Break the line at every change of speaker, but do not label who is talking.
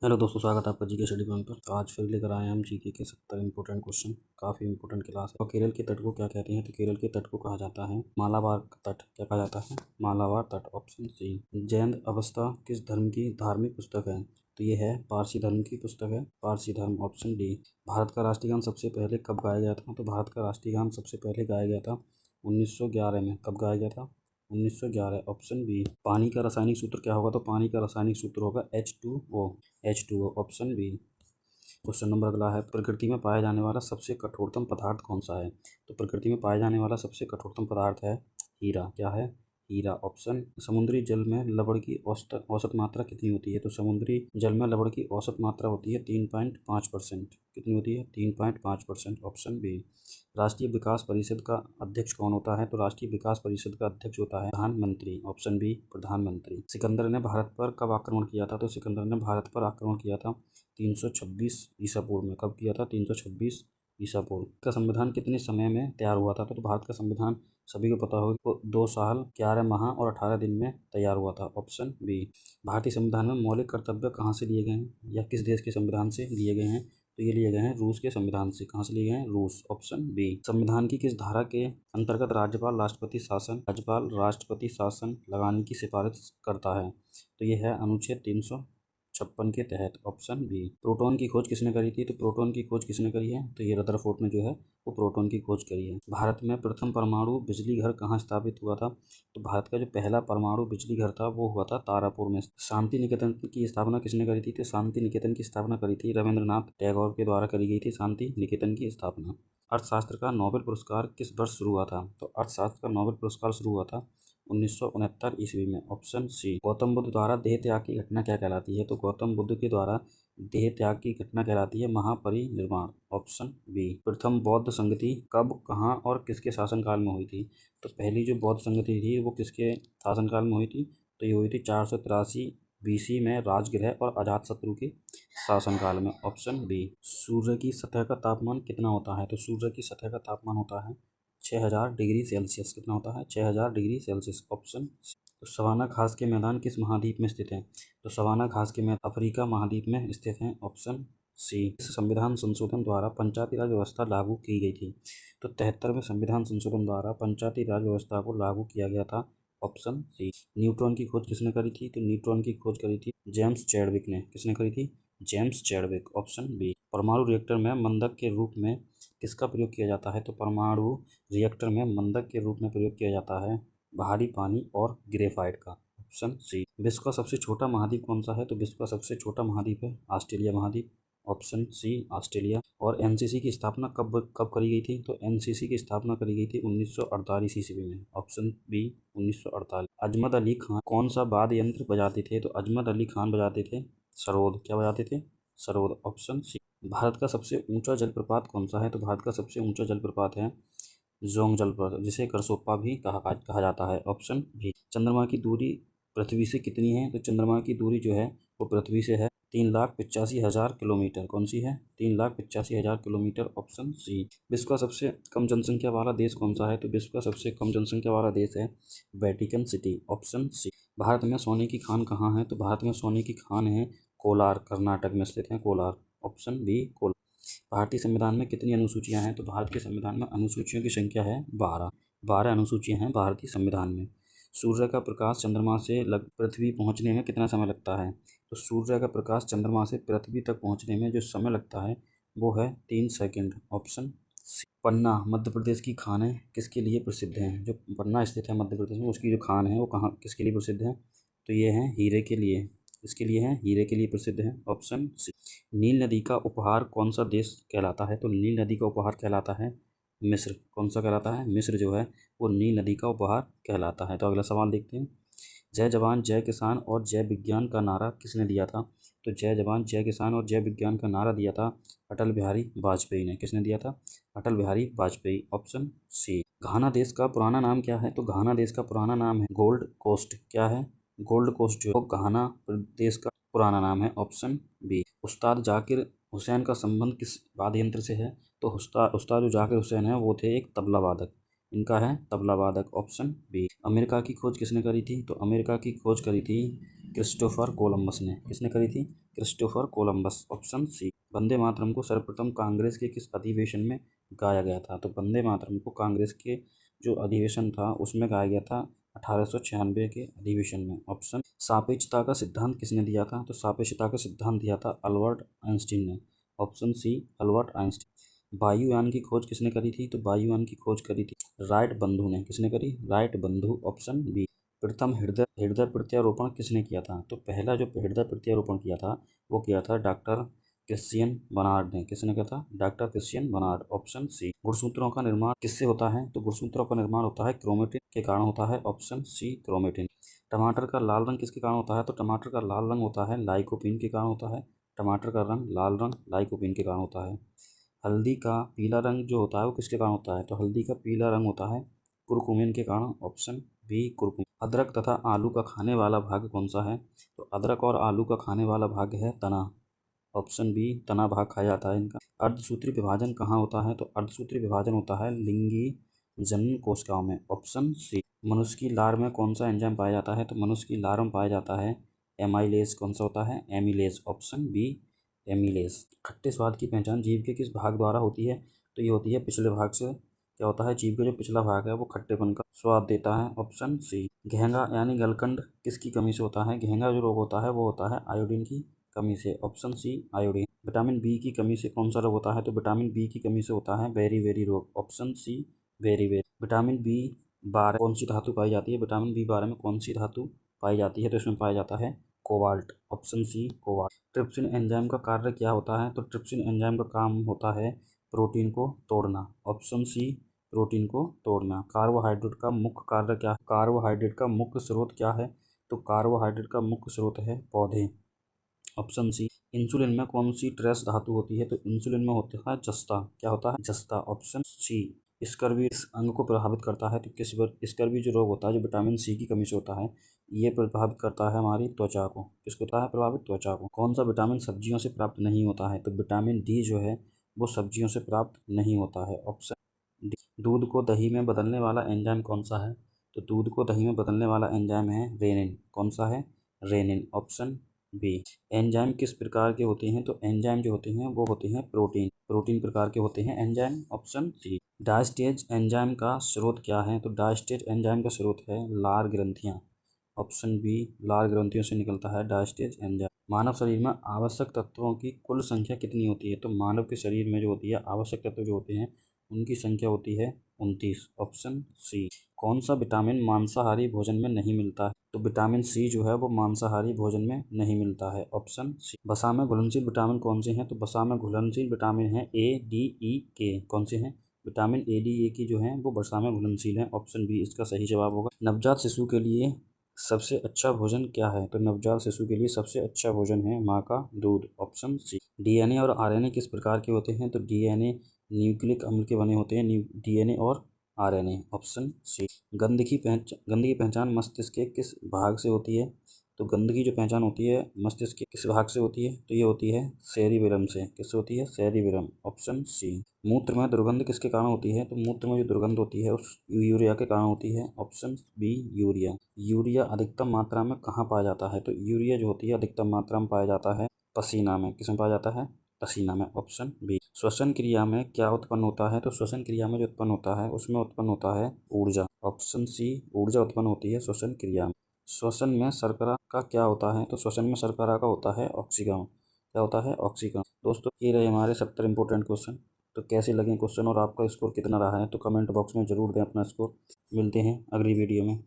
Hello दोस्तों, स्वागत है आपका जीके स्टडी पॉइंट पर। तो आज फिर लेकर आए हैं हम जीके के 70 इंपॉर्टेंट क्वेश्चन। काफ़ी इंपॉर्टेंट क्लास है। और केरल के तट को क्या कहते हैं? तो केरल के तट को कहा जाता है मालाबार तट। क्या कहा जाता है? मालाबार तट। Option C. जैन अवस्था किस धर्म की धार्मिक पुस्तक है? तो ये है पारसी धर्म की पुस्तक है, पारसी धर्म। Option D. भारत का राष्ट्रीय गान सबसे पहले कब गाया गया था? तो भारत का राष्ट्रीय गान सबसे पहले गाया गया था 1911 में। कब गाया गया था? 1911। Option B. पानी का रासायनिक सूत्र क्या होगा? तो पानी का रासायनिक सूत्र होगा H2O। H2O। Option B. Question number अगला है, प्रकृति में पाया जाने वाला सबसे कठोरतम पदार्थ कौन सा है? तो प्रकृति में पाया जाने वाला सबसे कठोरतम पदार्थ है हीरा। क्या है? हीरा। ऑप्शन। समुद्री जल में लवण की औसत मात्रा कितनी होती है? तो समुद्री जल में लवण की औसत मात्रा होती है 3.5%। कितनी होती है? 3.5%। Option B. राष्ट्रीय विकास परिषद का अध्यक्ष कौन होता है? तो राष्ट्रीय विकास परिषद का अध्यक्ष होता है प्रधानमंत्री। Option B. प्रधानमंत्री। सिकंदर ने भारत पर कब आक्रमण किया था? तो सिकंदर ने भारत पर आक्रमण किया था 326 ईसा पूर्व में। कब किया था? 326 ईसा पूर्व। का संविधान कितने समय में तैयार हुआ था? तो भारत का संविधान सभी को पता होगा को 2 साल 11 माह और 18 दिन में तैयार हुआ था। Option B. भारतीय संविधान में मौलिक कर्तव्य कहाँ से लिए गए हैं या किस देश के संविधान से लिए गए हैं? तो ये लिए गए हैं रूस के संविधान से। कहाँ से लिए गए हैं? रूस। Option B. संविधान की किस धारा के अंतर्गत राज्यपाल राष्ट्रपति शासन लगाने की सिफारिश करता है? तो ये है अनुच्छेद 356 के तहत। Option B. प्रोटॉन की खोज किसने करी थी? तो प्रोटॉन की खोज किसने करी है? तो ये रदरफोर्ड ने जो है वो प्रोटॉन की खोज करी है। भारत में प्रथम परमाणु बिजली घर कहाँ स्थापित हुआ था? तो भारत का जो पहला परमाणु बिजली घर था वो हुआ था तारापुर में। शांति निकेतन की स्थापना किसने करी थी? तो शांति निकेतन की स्थापना करी थी रविंद्रनाथ टैगोर के द्वारा करी गई थी शांति निकेतन की स्थापना। अर्थशास्त्र का नोबेल पुरस्कार किस वर्ष शुरू हुआ था? तो अर्थशास्त्र का नोबेल पुरस्कार शुरू हुआ था 1969 ईस्वी में। ऑप्शन सी। गौतम बुद्ध द्वारा देह त्याग की घटना क्या कहलाती है? तो गौतम बुद्ध के द्वारा देह त्याग की घटना कहलाती है महापरिनिर्वाण। Option B. प्रथम बौद्ध संगति कब, कहाँ और किसके शासनकाल में हुई थी? तो पहली जो बौद्ध संगति थी वो किसके शासनकाल में हुई थी? तो ये हुई थी 483 BC में राजगृह और अजातशत्रु के शासनकाल में। Option B. सूर्य की सतह का तापमान कितना होता है? तो सूर्य की सतह का तापमान होता है 6000 डिग्री सेल्सियस। कितना होता है? 6000 डिग्री सेल्सियस। ऑप्शन। तो सवाना घास के मैदान किस महाद्वीप में स्थित है? तो सवाना घास के मैदान अफ्रीका महाद्वीप में स्थित है। Option C. संविधान संशोधन द्वारा पंचायती राज व्यवस्था लागू की गई थी? तो 73वें संविधान संशोधन द्वारा पंचायती राज व्यवस्था को लागू किया गया था। Option C. न्यूट्रॉन की खोज किसने करी थी? तो न्यूट्रॉन की खोज करी थी जेम्स चैडविक ने। किसने करी थी? James Chadwick. Option B. परमाणु रिएक्टर में मंदक के रूप में किसका प्रयोग किया जाता है? तो परमाणु रिएक्टर में मंदक के रूप में प्रयोग किया जाता है भारी पानी और ग्रेफाइट का। Option C. विश्व का सबसे छोटा महाद्वीप कौन सा है? तो विश्व का सबसे छोटा महाद्वीप है ऑस्ट्रेलिया महाद्वीप। Option C. ऑस्ट्रेलिया। और एनसीसी की स्थापना कब कब करी गई थी? तो एनसीसी की स्थापना करी गई थी 1948 ईस्वी में। Option B. 1948। अजमत अली खान कौन सा वाद्य यंत्र बजाते थे? तो अजमत अली खान बजाते थे सरोद। क्या बजाते थे? सरोद। Option C. भारत का सबसे ऊंचा जलप्रपात कौन सा है? तो भारत का सबसे ऊंचा जलप्रपात है जोंग जलप्रपात, जिसे करसोप्पा भी कहा जाता है। Option B. चंद्रमा की दूरी पृथ्वी से कितनी है? तो चंद्रमा की दूरी जो है वो पृथ्वी से है 3,85,000 किलोमीटर। कौन सी है? 3,85,000 किलोमीटर। Option C. विश्व का सबसे कम जनसंख्या वाला देश कौन सा है? तो विश्व का सबसे कम जनसंख्या वाला देश है Vatican city. Option C. Bharat में सोने की खान कहाँ है? तो भारत में सोने की खान है कोलार, कर्नाटक में स्थित है कोलार। Option B. कोलार। भारतीय संविधान में कितनी अनुसूचियां हैं? तो भारत के संविधान में अनुसूचियों की संख्या है 12 अनुसूचियां हैं भारतीय संविधान में। सूर्य का प्रकाश चंद्रमा से पृथ्वी पहुंचने में कितना समय लगता है? तो सूर्य का प्रकाश चंद्रमा से पृथ्वी तक पहुंचने में जो समय लगता है वो है 3 सेकंड। Option C. पन्ना मध्य प्रदेश की खान है किसके लिए प्रसिद्ध है? जो पन्ना स्थित है मध्य प्रदेश में उसकी जो खान है वो कहाँ किसके लिए प्रसिद्ध है? तो ये है हीरे के लिए। इसके लिए है हीरे के लिए प्रसिद्ध है। ऑप्शन सी। नील नदी का उपहार कौन सा देश कहलाता है? तो नील नदी का उपहार कहलाता है मिस्र। कौन सा कहलाता है? मिस्र जो है वो नील नदी का उपहार कहलाता है। तो अगला सवाल देखते हैं। जय जवान जय किसान और जय विज्ञान का नारा किसने दिया था? तो जय जवान जय किसान और जय विज्ञान का नारा दिया था अटल बिहारी वाजपेयी ने। किसने दिया था? Atal Bihari Vajpayee. Option C. Ghana देश का पुराना नाम क्या है? तो घाना देश का पुराना नाम है गोल्ड कोस्ट। क्या है? गोल्ड कोस्ट जो घाना देश का पुराना नाम है। Option B. उस्ताद जाकिर हुसैन का संबंध किस वाद्य यंत्र से है? तो उस्ताद जो जाकिर हुसैन है वो थे एक तबला वादक। इनका है तबला वादक। Option B. अमेरिका की खोज किसने करी थी? तो अमेरिका की खोज करी थी क्रिस्टोफर कोलंबस ने। किसने करी थी? Christopher Columbus. Option C. Vande Mataram को सर्वप्रथम कांग्रेस के किस अधिवेशन में गाया गया था? तो वंदे मातरम को कांग्रेस के जो अधिवेशन था उसमें गाया गया था 1896 के अधिवेशन में। ऑप्शन। सापेक्षता का सिद्धांत किसने दिया था? तो सापेक्षता का सिद्धांत दिया था अल्बर्ट आइंस्टीन ने। Option C, Albert Einstein. वायुयान की खोज किसने करी थी? तो वायुयान की खोज करी थी राइट बंधु ने। किसने करी? राइट बंधु। Option B. प्रथम हृदय हृदय प्रत्यारोपण किसने किया था? तो पहला जो हृदय प्रत्यारोपण किया था वो किया था डॉक्टर क्रिश्चियन बर्नार्ड ने। किसने कहा था? Doctor Christian Barnard. Option C. गुणसूत्रों का निर्माण किससे होता है? तो गुणसूत्रों का निर्माण होता है क्रोमेटिन के कारण होता है। Option C, chromatin. टमाटर का लाल रंग किसके कारण होता है? तो टमाटर का लाल रंग होता है लाइकोपीन के कारण होता है। टमाटर का रंग लाल रंग लाइकोपीन के कारण होता है। हल्दी का पीला रंग जो होता है वो किसके कारण होता है? तो हल्दी का पीला रंग होता है कुरकुमिन के कारण। Option B, curcumin. अदरक तथा आलू का खाने वाला भाग कौन सा है? तो अदरक और आलू का खाने वाला भाग है तना। ऑप्शन बी, तना भाग खाया जाता है इनका। अर्धसूत्री विभाजन कहाँ होता है? तो अर्धसूत्री विभाजन होता है लिंगी जनन कोशिकाओं में। Option C. मनुष्य की लार में कौन सा एंजाइम पाया जाता है? तो मनुष्य की लार में पाया जाता है एमाइलेज। कौन सा होता है? एमिलेज। Option B, amylase. खट्टे स्वाद की पहचान जीभ के किस भाग द्वारा होती है? तो ये होती है पिछले भाग से। क्या होता है? जीभ का जो पिछला भाग है वो खट्टेपन का स्वाद देता है। ऑप्शन सी। घेंगा यानी गलकंड किसकी कमी से होता है? घेंगा जो रोग होता है वो होता है आयोडीन की कमी से। Option C, iodine. Vitamin B की कमी से कौन सा रोग होता है? तो विटामिन बी की कमी से होता है बेरी बेरी रोग। Option C, beriberi. Vitamin B 12 कौन सी धातु पाई जाती है? विटामिन बी 12 में कौन सी धातु पाई जाती है? तो इसमें पाया जाता है cobalt. Option C, cobalt. Trypsin enzyme का कार्य क्या होता है? तो ट्रिप्सिन एंजाइम का काम होता है प्रोटीन को तोड़ना। ऑप्शन सी, प्रोटीन को तोड़ना। कार्बोहाइड्रेट का मुख्य कार्य क्या है? कार्बोहाइड्रेट का मुख्य स्रोत क्या है? तो कार्बोहाइड्रेट का मुख्य स्रोत है पौधे। Option C. इंसुलिन में कौन सी ट्रेस धातु होती है? तो इंसुलिन में होता है जस्ता। क्या होता है? जस्ता। Option C. स्कर्वी इस अंग को प्रभावित करता है तो किस स्कर्वी जो रोग होता है जो विटामिन सी की कमी से होता है ये प्रभावित करता है हमारी त्वचा को। किसको होता है प्रभावित? त्वचा को। कौन सा विटामिन सब्जियों से प्राप्त नहीं होता है? तो विटामिन डी जो है वो सब्जियों से प्राप्त नहीं होता है। Option D. दूध को दही में बदलने वाला एंजाइम कौन सा है? तो दूध को दही में बदलने वाला एंजाइम है रेनिन। कौन सा है? रेनिन। Option B. एंजाइम किस प्रकार के होते हैं? तो एंजाइम जो होते हैं वो होते हैं प्रोटीन प्रोटीन प्रकार के होते हैं enzyme. Option C. Diastase enzyme का स्रोत क्या है? तो डायस्टेज एंजाइम का स्रोत है लार ग्रंथियां। ऑप्शन बी, लार ग्रंथियों से निकलता है डायस्टेज एंजाइम। मानव शरीर में आवश्यक तत्वों की कुल संख्या कितनी होती है? तो मानव के शरीर में जो होती है आवश्यक तत्व जो होते हैं उनकी संख्या होती है 29। Option C. कौन सा विटामिन मांसाहारी भोजन में नहीं मिलता है? तो विटामिन सी जो है वो मांसाहारी भोजन में नहीं मिलता है। Option C. वसा में घुलनशील विटामिन कौन से हैं? तो वसा में घुलनशील विटामिन है ए, डी, ई, के। कौन से हैं? विटामिन ए, डी, ए की जो है वो वसा में घुलनशील है। ऑप्शन बी इसका सही जवाब होगा। नवजात शिशु के लिए सबसे अच्छा भोजन क्या है? तो नवजात शिशु के लिए सबसे अच्छा भोजन है माँ का दूध। Option C. डीएनए और आरएनए किस प्रकार के होते हैं? तो डीएनए न्यूक्लिक अम्ल के बने होते हैं। डीएनए और आरएनए। Option C. गंध की पहचान मस्तिष्क के किस भाग से होती है? तो गंध की जो पहचान होती है मस्तिष्क के किस भाग से होती है? तो ये होती है सेरिबेलम से। किससे होती है? सेरिबेलम। Option C. मूत्र में दुर्गंध किसके कारण होती है? तो मूत्र में जो दुर्गंध होती है उस यूरिया के कारण होती है। Option B, urea. यूरिया अधिकतम मात्रा में कहाँ पाया जाता है? तो यूरिया जो होती है अधिकतम मात्रा में पाया जाता है पसीना में। किसमें पाया जाता है? पसीना में। Option B. श्वसन क्रिया में क्या उत्पन्न होता है? तो श्वसन क्रिया में जो उत्पन्न होता है उसमें उत्पन्न होता है ऊर्जा। Option C. ऊर्जा उत्पन्न होती है श्वसन क्रिया में। श्वसन में शर्करा का क्या होता है? तो श्वसन में शर्करा का होता है ऑक्सीकरण। क्या होता है? ऑक्सीकरण। दोस्तों ये रहे हमारे 70 इंपॉर्टेंट क्वेश्चन। तो कैसे लगे क्वेश्चन और आपका स्कोर कितना रहा है तो कमेंट बॉक्स में ज़रूर दें अपना स्कोर। मिलते हैं अगली वीडियो में।